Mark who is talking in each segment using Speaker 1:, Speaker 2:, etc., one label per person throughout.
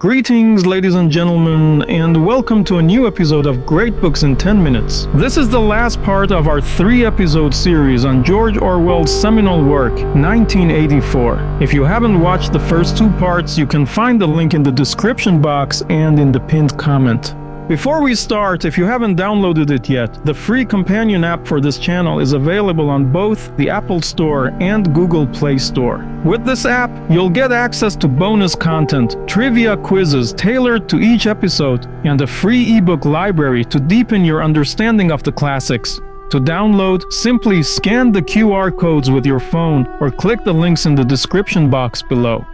Speaker 1: Greetings, ladies and gentlemen, and welcome to a new episode of Great Books in 10 Minutes. This is the last part of our 3-episode series on George Orwell's seminal work, 1984. If you haven't watched the first 2 parts, you can find the link in the description box and in the pinned comment. Before we start, if you haven't downloaded it yet, the free companion app for this channel is available on both the Apple Store and Google Play Store. With this app, you'll get access to bonus content, trivia quizzes tailored to each episode, and a free ebook library to deepen your understanding of the classics. To download, simply scan the QR codes with your phone or click the links in the description box below.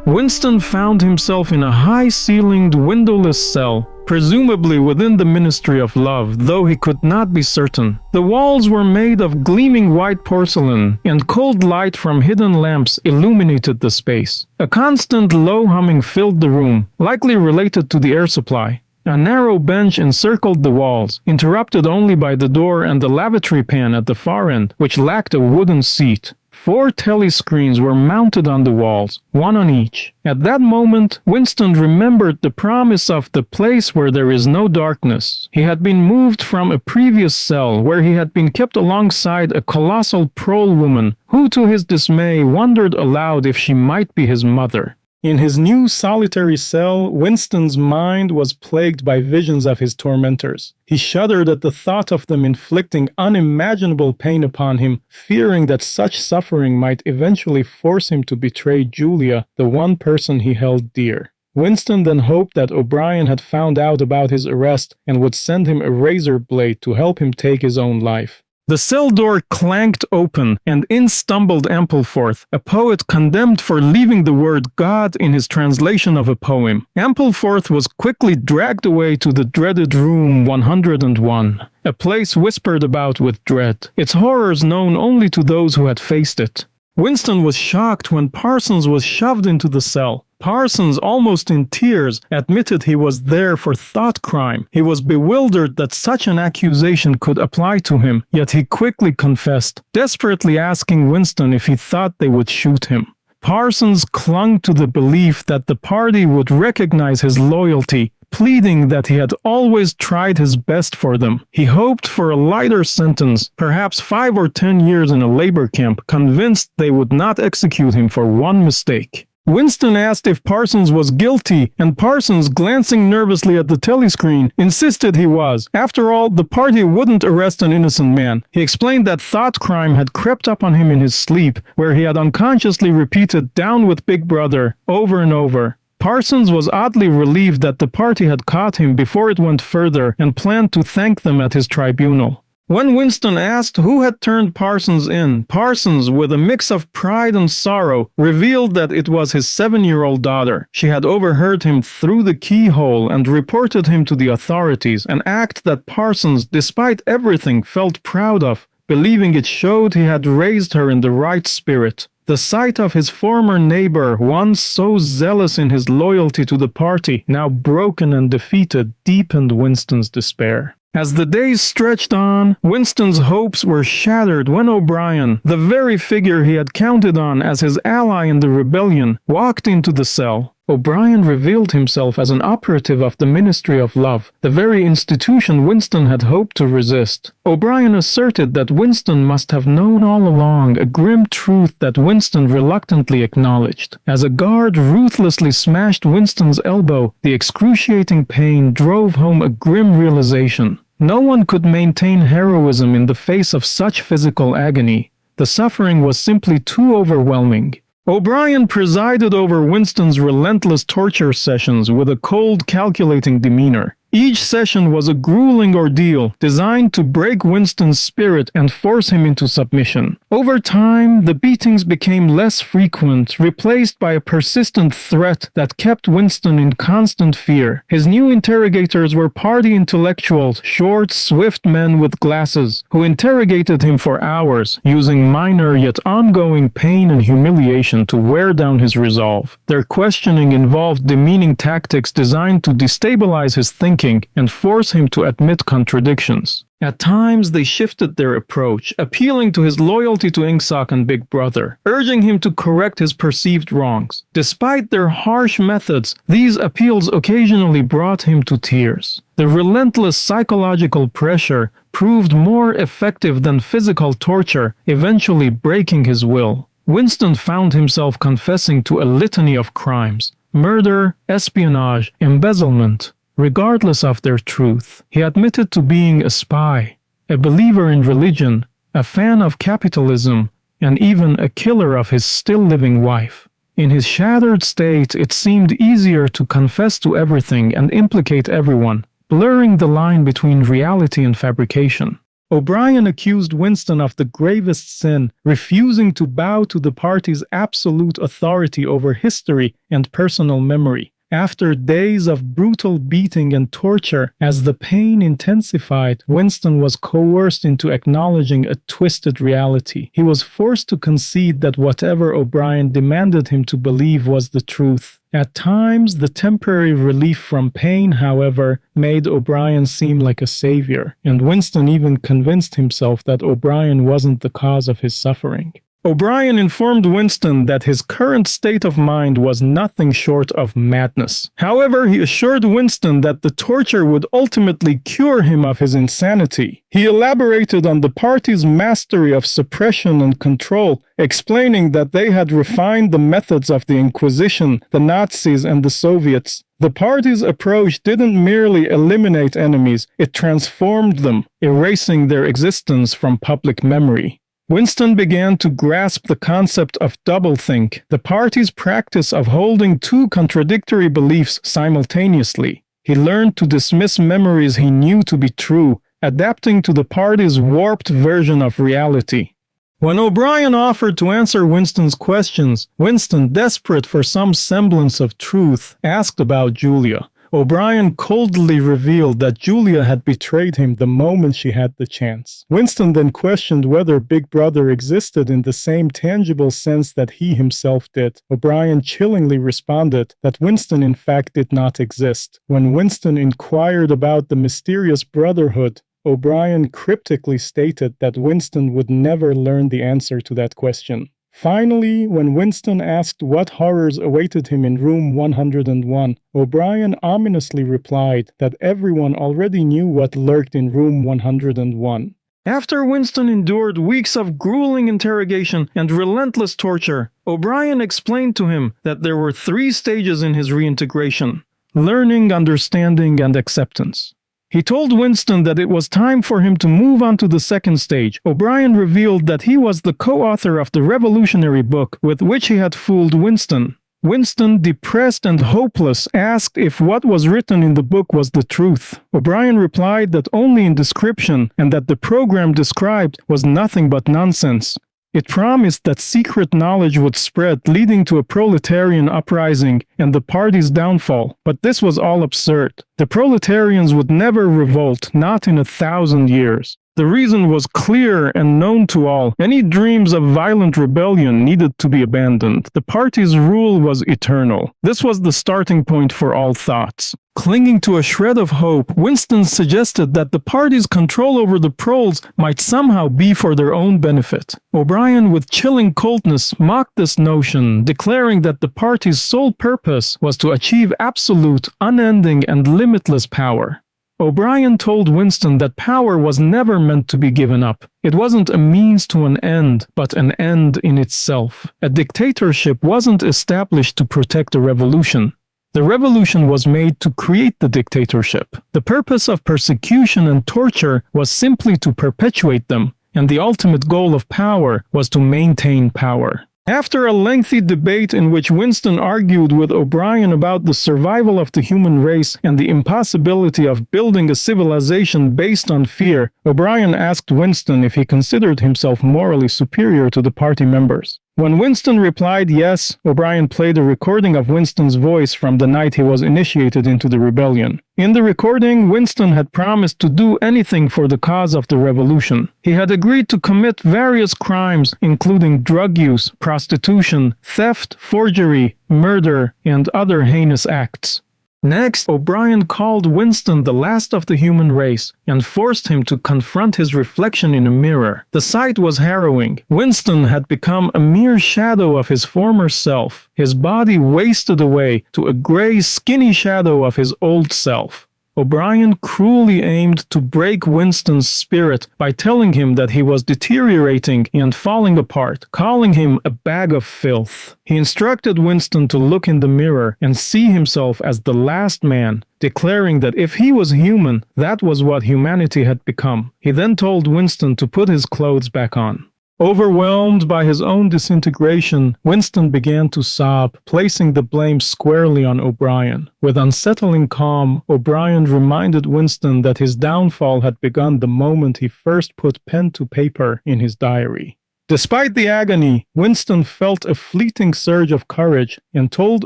Speaker 1: Winston found himself in a high-ceilinged, windowless cell, presumably within the Ministry of Love, though he could not be certain. The walls were made of gleaming white porcelain, and cold light from hidden lamps illuminated the space. A constant low humming filled the room, likely related to the air supply. A narrow bench encircled the walls, interrupted only by the door and the lavatory pan at the far end, which lacked a wooden seat. 4 telescreens were mounted on the walls, 1 on each. At that moment, Winston remembered the promise of the place where there is no darkness. He had been moved from a previous cell where he had been kept alongside a colossal prole woman who, to his dismay, wondered aloud if she might be his mother. In his new solitary cell, Winston's mind was plagued by visions of his tormentors. He shuddered at the thought of them inflicting unimaginable pain upon him, fearing that such suffering might eventually force him to betray Julia, the one person he held dear. Winston then hoped that O'Brien had found out about his arrest and would send him a razor blade to help him take his own life. The cell door clanked open, and in stumbled Ampleforth, a poet condemned for leaving the word God in his translation of a poem. Ampleforth was quickly dragged away to the dreaded room 101, a place whispered about with dread, its horrors known only to those who had faced it. Winston was shocked when Parsons was shoved into the cell. Parsons, almost in tears, admitted he was there for thought crime. He was bewildered that such an accusation could apply to him, yet he quickly confessed, desperately asking Winston if he thought they would shoot him. Parsons clung to the belief that the party would recognize his loyalty, pleading that he had always tried his best for them. He hoped for a lighter sentence, perhaps 5 or 10 years in a labor camp, convinced they would not execute him for one mistake. Winston asked if Parsons was guilty, and Parsons, glancing nervously at the telescreen, insisted he was. After all, the party wouldn't arrest an innocent man. He explained that thought crime had crept up on him in his sleep, where he had unconsciously repeated "down with Big Brother" over and over. Parsons was oddly relieved that the party had caught him before it went further and planned to thank them at his tribunal. When Winston asked who had turned Parsons in, Parsons, with a mix of pride and sorrow, revealed that it was his 7-year-old daughter. She had overheard him through the keyhole and reported him to the authorities, an act that Parsons, despite everything, felt proud of, believing it showed he had raised her in the right spirit. The sight of his former neighbor, once so zealous in his loyalty to the party, now broken and defeated, deepened Winston's despair. As the days stretched on, Winston's hopes were shattered when O'Brien, the very figure he had counted on as his ally in the rebellion, walked into the cell. O'Brien revealed himself as an operative of the Ministry of Love, the very institution Winston had hoped to resist. O'Brien asserted that Winston must have known all along a grim truth that Winston reluctantly acknowledged. As a guard ruthlessly smashed Winston's elbow, the excruciating pain drove home a grim realization. No one could maintain heroism in the face of such physical agony. The suffering was simply too overwhelming. O'Brien presided over Winston's relentless torture sessions with a cold, calculating demeanor. Each session was a grueling ordeal designed to break Winston's spirit and force him into submission. Over time, the beatings became less frequent, replaced by a persistent threat that kept Winston in constant fear. His new interrogators were party intellectuals, short, swift men with glasses, who interrogated him for hours, using minor yet ongoing pain and humiliation to wear down his resolve. Their questioning involved demeaning tactics designed to destabilize his thinking thinking and force him to admit contradictions. At times, they shifted their approach, appealing to his loyalty to Ingsoc and Big Brother, urging him to correct his perceived wrongs. Despite their harsh methods, these appeals occasionally brought him to tears. The relentless psychological pressure proved more effective than physical torture, eventually breaking his will. Winston found himself confessing to a litany of crimes: murder, espionage, embezzlement. Regardless of their truth, he admitted to being a spy, a believer in religion, a fan of capitalism, and even a killer of his still-living wife. In his shattered state, it seemed easier to confess to everything and implicate everyone, blurring the line between reality and fabrication. O'Brien accused Winston of the gravest sin, refusing to bow to the party's absolute authority over history and personal memory. After days of brutal beating and torture, as the pain intensified, Winston was coerced into acknowledging a twisted reality. He was forced to concede that whatever O'Brien demanded him to believe was the truth. At times, the temporary relief from pain, however, made O'Brien seem like a savior, and Winston even convinced himself that O'Brien wasn't the cause of his suffering. O'Brien informed Winston that his current state of mind was nothing short of madness. However, he assured Winston that the torture would ultimately cure him of his insanity. He elaborated on the party's mastery of suppression and control, explaining that they had refined the methods of the Inquisition, the Nazis, and the Soviets. The party's approach didn't merely eliminate enemies, it transformed them, erasing their existence from public memory. Winston began to grasp the concept of doublethink, the party's practice of holding two contradictory beliefs simultaneously. He learned to dismiss memories he knew to be true, adapting to the party's warped version of reality. When O'Brien offered to answer Winston's questions, Winston, desperate for some semblance of truth, asked about Julia. O'Brien coldly revealed that Julia had betrayed him the moment she had the chance. Winston then questioned whether Big Brother existed in the same tangible sense that he himself did. O'Brien chillingly responded that Winston in fact did not exist. When Winston inquired about the mysterious brotherhood, O'Brien cryptically stated that Winston would never learn the answer to that question. Finally, when Winston asked what horrors awaited him in room 101, O'Brien ominously replied that everyone already knew what lurked in room 101. After Winston endured weeks of grueling interrogation and relentless torture, O'Brien explained to him that there were 3 stages in his reintegration: learning, understanding, and acceptance. He told Winston that it was time for him to move on to the second stage. O'Brien revealed that he was the co-author of the revolutionary book with which he had fooled Winston. Winston, depressed and hopeless, asked if what was written in the book was the truth. O'Brien replied that only in description, and that the program described was nothing but nonsense. It promised that secret knowledge would spread, leading to a proletarian uprising and the party's downfall. But this was all absurd. The proletarians would never revolt, not in 1,000 years. The reason was clear and known to all. Any dreams of violent rebellion needed to be abandoned. The party's rule was eternal. This was the starting point for all thoughts. Clinging to a shred of hope, Winston suggested that the party's control over the proles might somehow be for their own benefit. O'Brien, with chilling coldness, mocked this notion, declaring that the party's sole purpose was to achieve absolute, unending, and limitless power. O'Brien told Winston that power was never meant to be given up. It wasn't a means to an end, but an end in itself. A dictatorship wasn't established to protect a revolution. The revolution was made to create the dictatorship. The purpose of persecution and torture was simply to perpetuate them, and the ultimate goal of power was to maintain power. After a lengthy debate in which Winston argued with O'Brien about the survival of the human race and the impossibility of building a civilization based on fear, O'Brien asked Winston if he considered himself morally superior to the party members. When Winston replied yes, O'Brien played a recording of Winston's voice from the night he was initiated into the rebellion. In the recording, Winston had promised to do anything for the cause of the revolution. He had agreed to commit various crimes, including drug use, prostitution, theft, forgery, murder, and other heinous acts. Next, O'Brien called Winston the last of the human race and forced him to confront his reflection in a mirror. The sight was harrowing. Winston had become a mere shadow of his former self, his body wasted away to a gray, skinny shadow of his old self. O'Brien cruelly aimed to break Winston's spirit by telling him that he was deteriorating and falling apart, calling him a bag of filth. He instructed Winston to look in the mirror and see himself as the last man, declaring that if he was human, that was what humanity had become. He then told Winston to put his clothes back on. Overwhelmed by his own disintegration, Winston began to sob, placing the blame squarely on O'Brien. With unsettling calm, O'Brien reminded Winston that his downfall had begun the moment he first put pen to paper in his diary. Despite the agony, Winston felt a fleeting surge of courage and told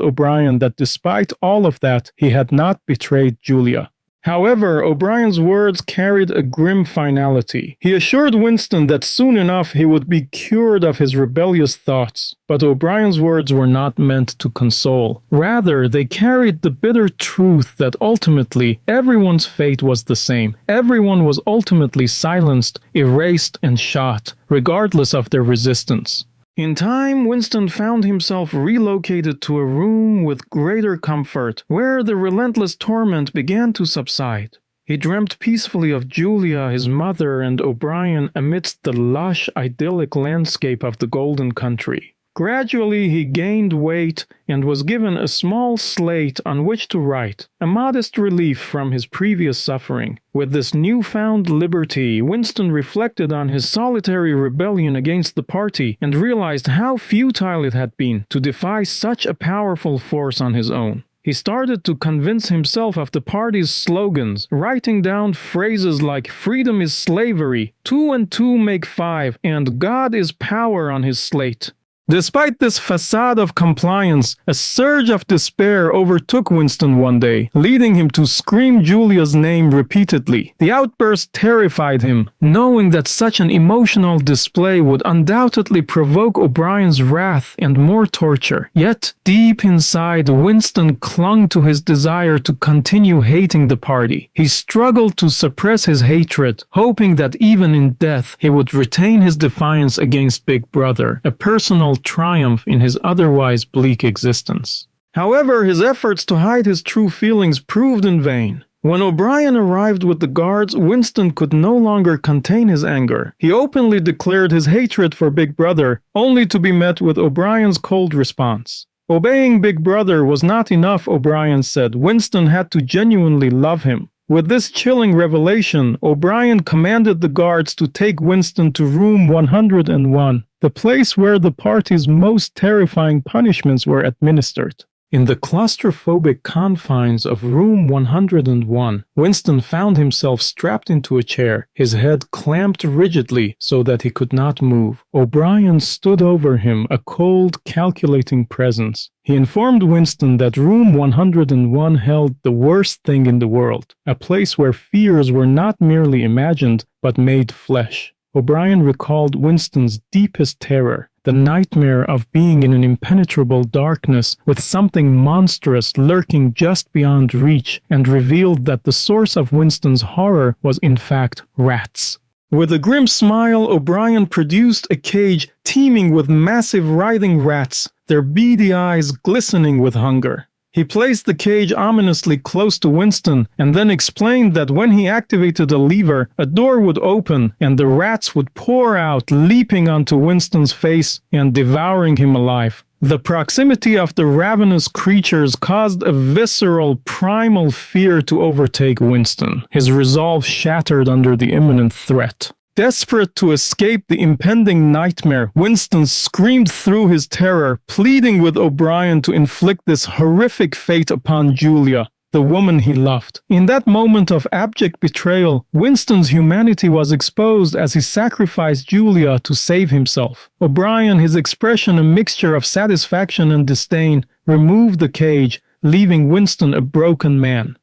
Speaker 1: O'Brien that despite all of that, he had not betrayed Julia. However, O'Brien's words carried a grim finality. He assured Winston that soon enough he would be cured of his rebellious thoughts. But O'Brien's words were not meant to console. Rather, they carried the bitter truth that ultimately everyone's fate was the same. Everyone was ultimately silenced, erased, and shot, regardless of their resistance. In time, Winston found himself relocated to a room with greater comfort, where the relentless torment began to subside. He dreamt peacefully of Julia, his mother, and O'Brien amidst the lush, idyllic landscape of the Golden Country. Gradually, he gained weight and was given a small slate on which to write, a modest relief from his previous suffering. With this newfound liberty, Winston reflected on his solitary rebellion against the party and realized how futile it had been to defy such a powerful force on his own. He started to convince himself of the party's slogans, writing down phrases like "freedom is slavery," "2 and 2 make 5," and "God is power" on his slate. Despite this facade of compliance, a surge of despair overtook Winston one day, leading him to scream Julia's name repeatedly. The outburst terrified him, knowing that such an emotional display would undoubtedly provoke O'Brien's wrath and more torture. Yet, deep inside, Winston clung to his desire to continue hating the party. He struggled to suppress his hatred, hoping that even in death he would retain his defiance against Big Brother, a personal triumph in his otherwise bleak existence. However, his efforts to hide his true feelings proved in vain. When O'Brien arrived with the guards, Winston could no longer contain his anger. He openly declared his hatred for Big Brother, only to be met with O'Brien's cold response. Obeying Big Brother was not enough, O'Brien said. Winston had to genuinely love him. With this chilling revelation, O'Brien commanded the guards to take Winston to room 101, the place where the party's most terrifying punishments were administered. In the claustrophobic confines of room 101, Winston found himself strapped into a chair, his head clamped rigidly so that he could not move. O'Brien stood over him, a cold, calculating presence. He informed Winston that room 101 held the worst thing in the world, a place where fears were not merely imagined, but made flesh. O'Brien recalled Winston's deepest terror, the nightmare of being in an impenetrable darkness with something monstrous lurking just beyond reach, and revealed that the source of Winston's horror was in fact rats. With a grim smile, O'Brien produced a cage teeming with massive writhing rats, their beady eyes glistening with hunger. He placed the cage ominously close to Winston and then explained that when he activated a lever, a door would open and the rats would pour out, leaping onto Winston's face and devouring him alive. The proximity of the ravenous creatures caused a visceral, primal fear to overtake Winston. His resolve shattered under the imminent threat. Desperate to escape the impending nightmare, Winston screamed through his terror, pleading with O'Brien to inflict this horrific fate upon Julia, the woman he loved. In that moment of abject betrayal, Winston's humanity was exposed as he sacrificed Julia to save himself. O'Brien, his expression a mixture of satisfaction and disdain, removed the cage, leaving Winston a broken man.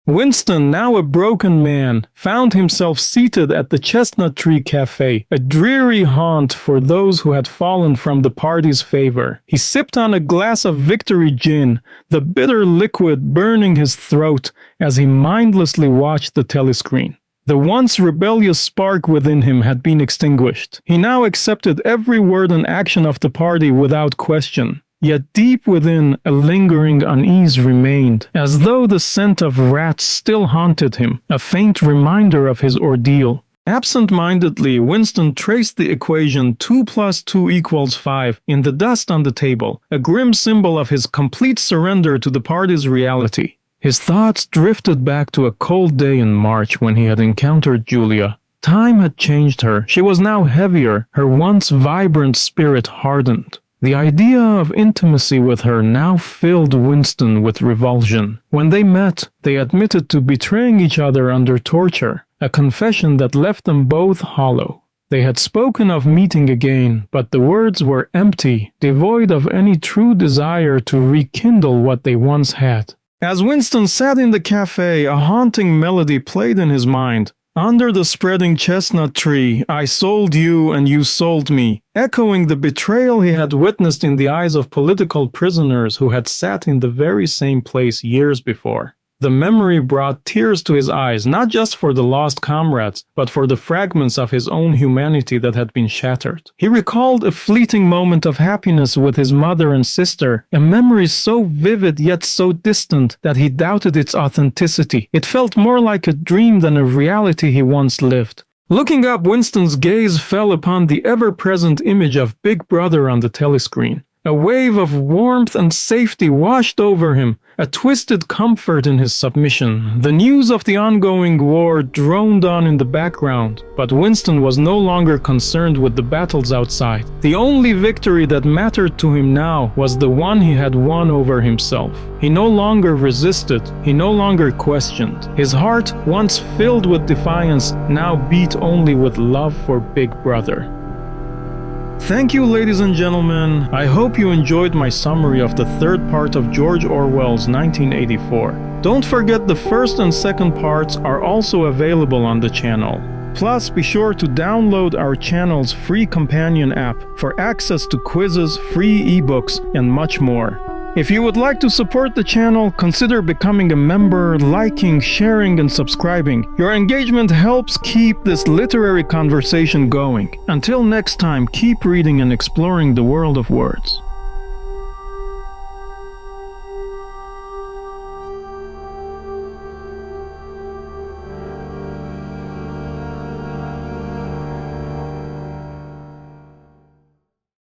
Speaker 1: Winston, now a broken man, found himself seated at the Chestnut Tree Cafe, a dreary haunt for those who had fallen from the party's favor. He sipped on a glass of Victory gin, the bitter liquid burning his throat as he mindlessly watched the telescreen. The once rebellious spark within him had been extinguished. He now accepted every word and action of the party without question. Yet deep within, a lingering unease remained, as though the scent of rats still haunted him, a faint reminder of his ordeal. Absent-mindedly, Winston traced the equation 2 + 2 = 5 in the dust on the table, a grim symbol of his complete surrender to the party's reality. His thoughts drifted back to a cold day in March when he had encountered Julia. Time had changed her. She was now heavier, her once vibrant spirit hardened. The idea of intimacy with her now filled Winston with revulsion. When they met, they admitted to betraying each other under torture, a confession that left them both hollow. They had spoken of meeting again, but the words were empty, devoid of any true desire to rekindle what they once had. As Winston sat in the cafe, a haunting melody played in his mind. Under the spreading chestnut tree, I sold you and you sold me, echoing the betrayal he had witnessed in the eyes of political prisoners who had sat in the very same place years before. The memory brought tears to his eyes, not just for the lost comrades, but for the fragments of his own humanity that had been shattered. He recalled a fleeting moment of happiness with his mother and sister, a memory so vivid yet so distant that he doubted its authenticity. It felt more like a dream than a reality he once lived. Looking up, Winston's gaze fell upon the ever-present image of Big Brother on the telescreen. A wave of warmth and safety washed over him, a twisted comfort in his submission. The news of the ongoing war droned on in the background, but Winston was no longer concerned with the battles outside. The only victory that mattered to him now was the one he had won over himself. He no longer resisted, he no longer questioned. His heart, once filled with defiance, now beat only with love for Big Brother. Thank you, ladies and gentlemen. I hope you enjoyed my summary of the third part of George Orwell's 1984. Don't forget the first and second parts are also available on the channel. Plus, be sure to download our channel's free companion app for access to quizzes, free ebooks, and much more. If you would like to support the channel, consider becoming a member, liking, sharing, and subscribing. Your engagement helps keep this literary conversation going. Until next time, keep reading and exploring the world of words.